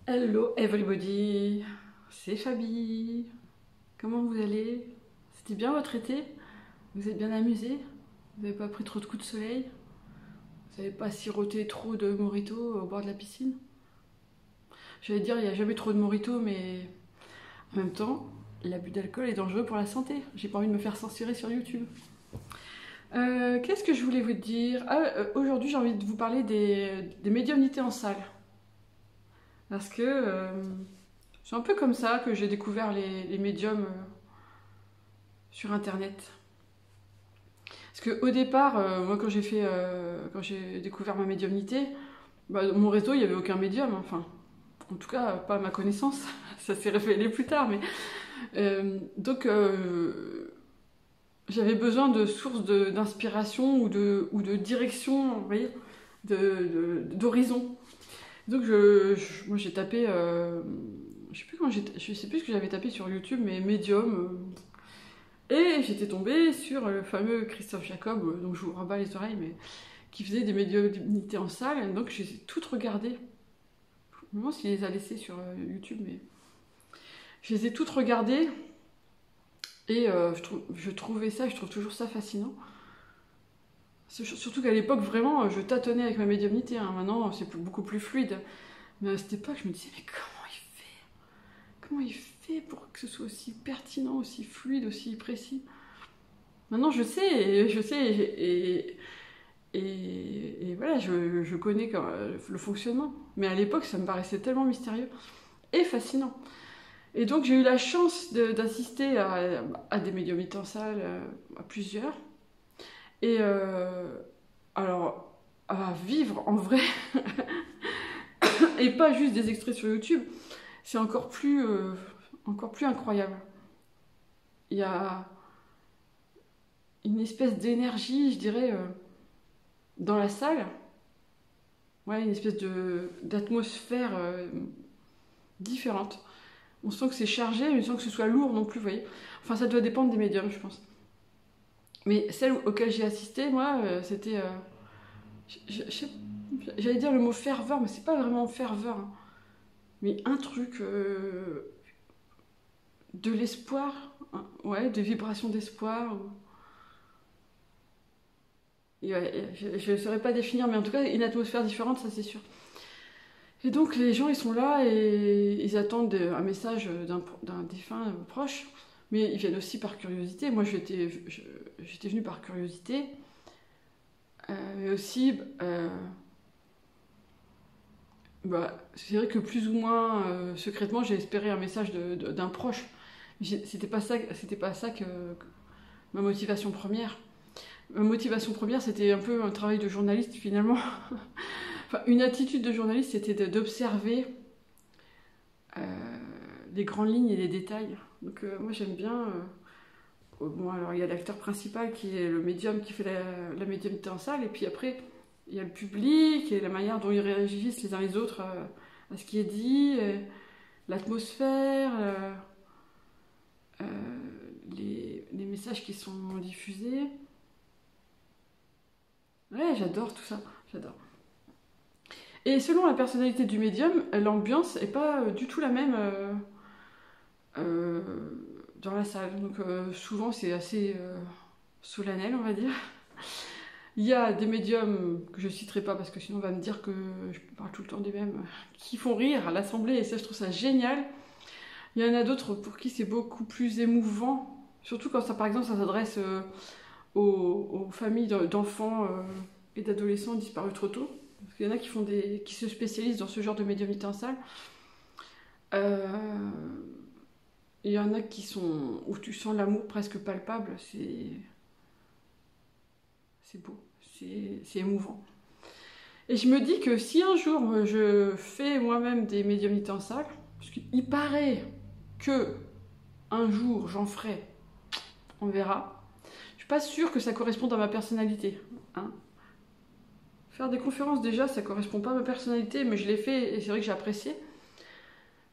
Hello everybody, c'est Fabi. Comment vous allez? C'était bien votre été? Vous êtes bien amusés? Vous n'avez pas pris trop de coups de soleil? Vous n'avez pas siroté trop de mojito au bord de la piscine? J'allais dire, il n'y a jamais trop de mojito, mais en même temps, l'abus d'alcool est dangereux pour la santé. J'ai pas envie de me faire censurer sur YouTube. Qu'est-ce que je voulais vous dire? Aujourd'hui, j'ai envie de vous parler des médiumnités en salle. Parce que c'est un peu comme ça que j'ai découvert les médiums sur internet. Parce qu'au départ, moi quand j'ai découvert ma médiumnité, bah, dans mon réseau il n'y avait aucun médium, enfin, en tout cas pas à ma connaissance, ça s'est révélé plus tard, mais donc j'avais besoin de sources d'inspiration ou de direction, vous voyez, d'horizon. Donc moi j'ai tapé, je sais plus ce que j'avais tapé sur YouTube, mais médium. Et j'étais tombée sur le fameux Christophe Jacob, dont je vous rabats les oreilles, mais qui faisait des médiumnités en salle, donc je les ai toutes regardées. Je me demande s'il les a laissées sur YouTube, mais je les ai toutes regardées, et je trouvais ça, je trouve toujours ça fascinant. Surtout qu'à l'époque, vraiment, je tâtonnais avec ma médiumnité, hein. Maintenant c'est beaucoup plus fluide. Mais à cette époque, je me disais, mais comment il fait? Comment il fait pour que ce soit aussi pertinent, aussi fluide, aussi précis? Maintenant, je sais, et voilà, je connais le fonctionnement. Mais à l'époque, ça me paraissait tellement mystérieux et fascinant. Et donc, j'ai eu la chance d'assister à des médiumnités en salle, à plusieurs. Et alors, à vivre en vrai, et pas juste des extraits sur YouTube, c'est encore plus incroyable. Il y a une espèce d'énergie, je dirais, dans la salle. Ouais, une espèce d'atmosphère différente. On sent que c'est chargé, mais on sent que ce soit lourd non plus, vous voyez. Enfin, ça doit dépendre des médiums, je pense. Mais celle auquel j'ai assisté, moi, c'était... j'allais dire le mot ferveur, mais c'est pas vraiment ferveur, hein. Mais un truc de l'espoir, hein, ouais, de vibration d'espoir. Ouais, je ne saurais pas définir, mais en tout cas, une atmosphère différente, ça c'est sûr. Et donc les gens ils sont là et ils attendent un message d'un défunt proche, mais ils viennent aussi par curiosité. Moi j'étais venue par curiosité, mais aussi c'est vrai que plus ou moins secrètement j'ai espéré un message d'un proche. C'était pas ça que ma motivation première. Ma motivation première c'était un peu un travail de journaliste finalement. Enfin, une attitude de journaliste, c'était d'observer euh, les grandes lignes et les détails. Donc moi j'aime bien. Bon alors il y a l'acteur principal qui est le médium qui fait la médiumnité en salle, et puis après il y a le public et la manière dont ils réagissent les uns les autres à ce qui est dit, l'atmosphère, euh, les messages qui sont diffusés. Ouais, j'adore tout ça, j'adore. Et selon la personnalité du médium, l'ambiance n'est pas du tout la même euh, dans la salle. Donc souvent c'est assez solennel, on va dire. Il y a des médiums que je citerai pas parce que sinon on va me dire que je parle tout le temps des mêmes qui font rire à l'assemblée, et ça je trouve ça génial. Il y en a d'autres pour qui c'est beaucoup plus émouvant, surtout quand ça par exemple ça s'adresse aux familles d'enfants et d'adolescents disparus trop tôt. Parce qu'il y en a qui se spécialisent dans ce genre de médiumnité en salle. Euh, il y en a où tu sens l'amour presque palpable, c'est beau, c'est émouvant. Et je me dis que si un jour je fais moi-même des médiumnités en salle, parce qu'il paraît que un jour j'en ferai, on verra. Je suis pas sûre que ça corresponde à ma personnalité, hein. Faire des conférences déjà, ça correspond pas à ma personnalité, mais je l'ai fait et c'est vrai que j'ai apprécié.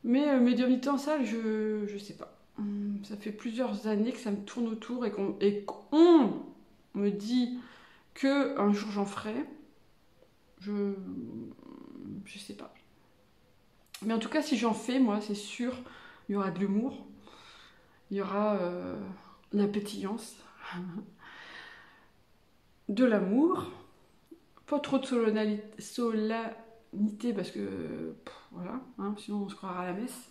Mais médiumnité en salle, je sais pas. Ça fait plusieurs années que ça me tourne autour et qu'on me dit que un jour j'en ferai. Je sais pas. Mais en tout cas, si j'en fais, moi, c'est sûr, il y aura de l'humour, il y aura de la pétillance, de l'amour, pas trop de solennité parce que, voilà, hein, sinon on se croira à la messe.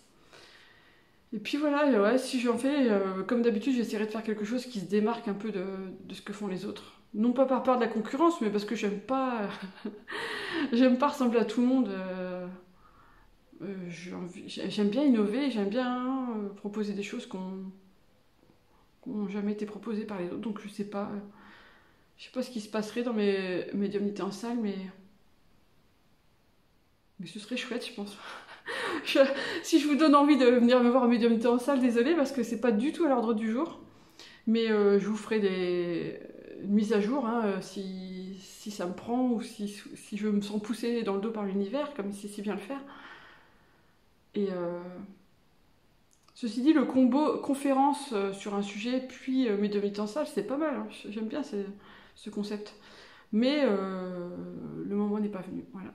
Et puis voilà, ouais, si j'en fais, comme d'habitude, j'essaierai de faire quelque chose qui se démarque un peu de ce que font les autres. Non pas par peur de la concurrence, mais parce que j'aime pas, j'aime pas ressembler à tout le monde. J'aime bien innover, j'aime bien proposer des choses qui n'ont jamais été proposées par les autres. Donc je sais pas ce qui se passerait dans mes médiumnités en salle, mais ce serait chouette, je pense. Si je vous donne envie de venir me voir en médiumnité en salle, désolé parce que c'est pas du tout à l'ordre du jour. Mais je vous ferai une mise à jour hein, si ça me prend ou si je me sens poussée dans le dos par l'univers, comme il sait si bien le faire. Et ceci dit, le combo conférence sur un sujet puis médiumnité en salle, c'est pas mal. Hein. J'aime bien ce concept. Mais le moment n'est pas venu. Voilà.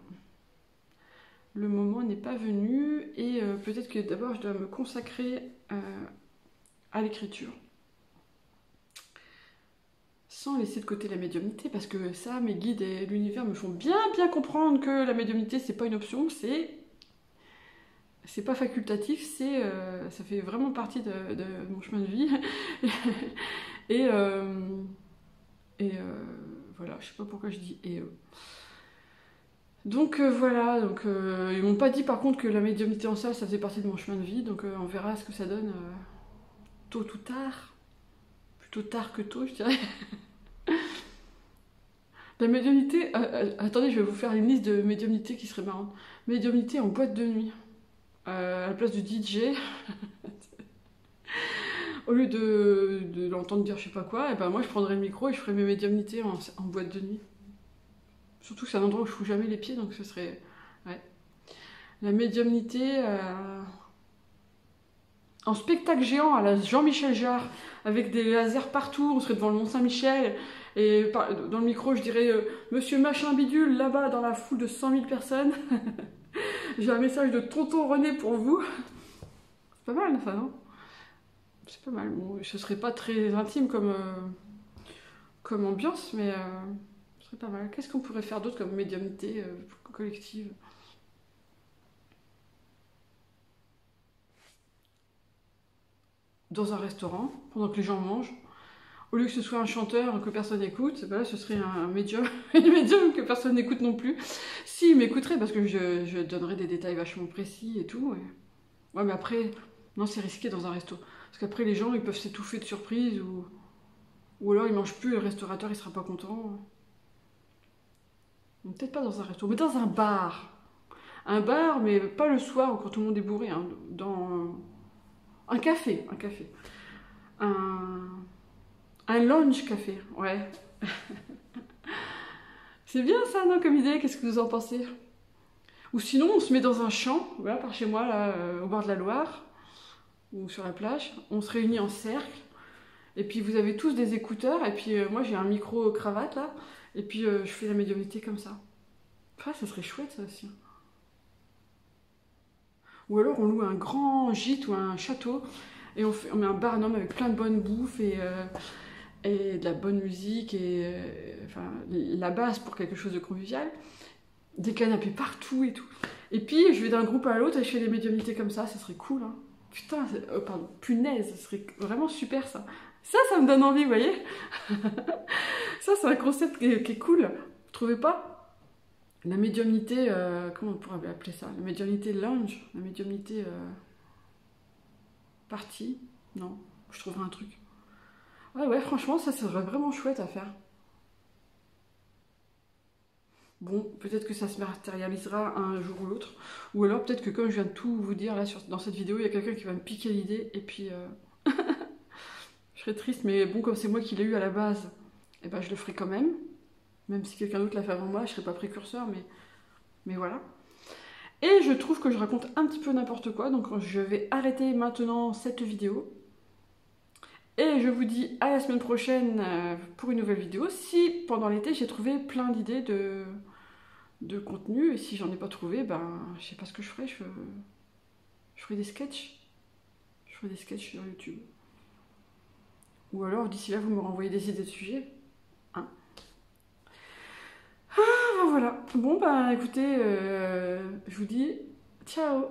Le moment n'est pas venu et peut-être que d'abord je dois me consacrer à l'écriture. Sans laisser de côté la médiumnité, parce que ça, mes guides et l'univers me font bien comprendre que la médiumnité, c'est pas une option, c'est pas facultatif, ça fait vraiment partie de mon chemin de vie. et voilà, je sais pas pourquoi je dis Donc voilà, ils m'ont pas dit par contre que la médiumnité en salle, ça faisait partie de mon chemin de vie, donc on verra ce que ça donne tôt ou tard. Plutôt tard que tôt, je dirais. La médiumnité... attendez, je vais vous faire une liste de médiumnité qui serait marrante. Médiumnité en boîte de nuit. À la place du DJ. Au lieu de l'entendre dire je sais pas quoi, et ben moi je prendrais le micro et je ferais mes médiumnités en boîte de nuit. Surtout que c'est un endroit où je fous jamais les pieds, donc ce serait... Ouais. La médiumnité... en spectacle géant à la Jean-Michel Jarre, avec des lasers partout, on serait devant le Mont-Saint-Michel, et dans le micro je dirais Monsieur Machin Bidule, là-bas dans la foule de 100 000 personnes, j'ai un message de Tonton René pour vous. C'est pas mal, ça, non? C'est pas mal. Bon, ce serait pas très intime comme ambiance, mais ce serait pas mal. Qu'est-ce qu'on pourrait faire d'autre comme médiumnité collective? Dans un restaurant, pendant que les gens mangent. Au lieu que ce soit un chanteur que personne n'écoute, ben là ce serait un médium, une médium que personne n'écoute non plus. Si, il m'écouterait parce que je donnerais des détails vachement précis et tout. Ouais, mais après, non, c'est risqué dans un resto. Parce qu'après, les gens, ils peuvent s'étouffer de surprise ou alors ils mangent plus et le restaurateur, il sera pas content. Peut-être pas dans un resto, mais dans un bar. Un bar, mais pas le soir quand tout le monde est bourré. Hein, dans un café. Un lounge café, ouais. C'est bien ça, non, comme idée, qu'est-ce que vous en pensez? Ou sinon, on se met dans un champ, voilà, par chez moi, là, au bord de la Loire, ou sur la plage, on se réunit en cercle, et puis vous avez tous des écouteurs, et puis moi j'ai un micro-cravate, là, et puis je fais la médiumnité comme ça. Ah, ça serait chouette, ça aussi. Ou alors on loue un grand gîte ou un château, et on met un barnum avec plein de bonne bouffe, et de la bonne musique et enfin, la base pour quelque chose de convivial, des canapés partout et tout. Et puis je vais d'un groupe à l'autre et je fais des médiumnités comme ça serait cool. Hein. Putain, pardon, punaise, ça serait vraiment super ça. Ça me donne envie, vous voyez. Ça, c'est un concept qui est cool. Vous trouvez pas? La médiumnité, comment on pourrait appeler ça? La médiumnité lounge, la médiumnité partie. Non, je trouverai un truc. Ouais, franchement, ça serait vraiment chouette à faire. Bon, peut-être que ça se matérialisera un jour ou l'autre. Ou alors, peut-être que comme je viens de tout vous dire là dans cette vidéo, il y a quelqu'un qui va me piquer l'idée et puis... je serais triste, mais bon, comme c'est moi qui l'ai eu à la base, eh ben, je le ferai quand même. Même si quelqu'un d'autre l'a fait avant moi, je serais pas précurseur, mais voilà. Et je trouve que je raconte un petit peu n'importe quoi, donc je vais arrêter maintenant cette vidéo. Et je vous dis à la semaine prochaine pour une nouvelle vidéo. Si pendant l'été j'ai trouvé plein d'idées de contenu. Et si j'en ai pas trouvé, ben je sais pas ce que je ferai. Je ferai des sketchs. Je ferai des sketchs sur YouTube. Ou alors d'ici là, vous me renvoyez des idées de sujets. Hein. Ah, voilà. Bon, bah écoutez, je vous dis ciao.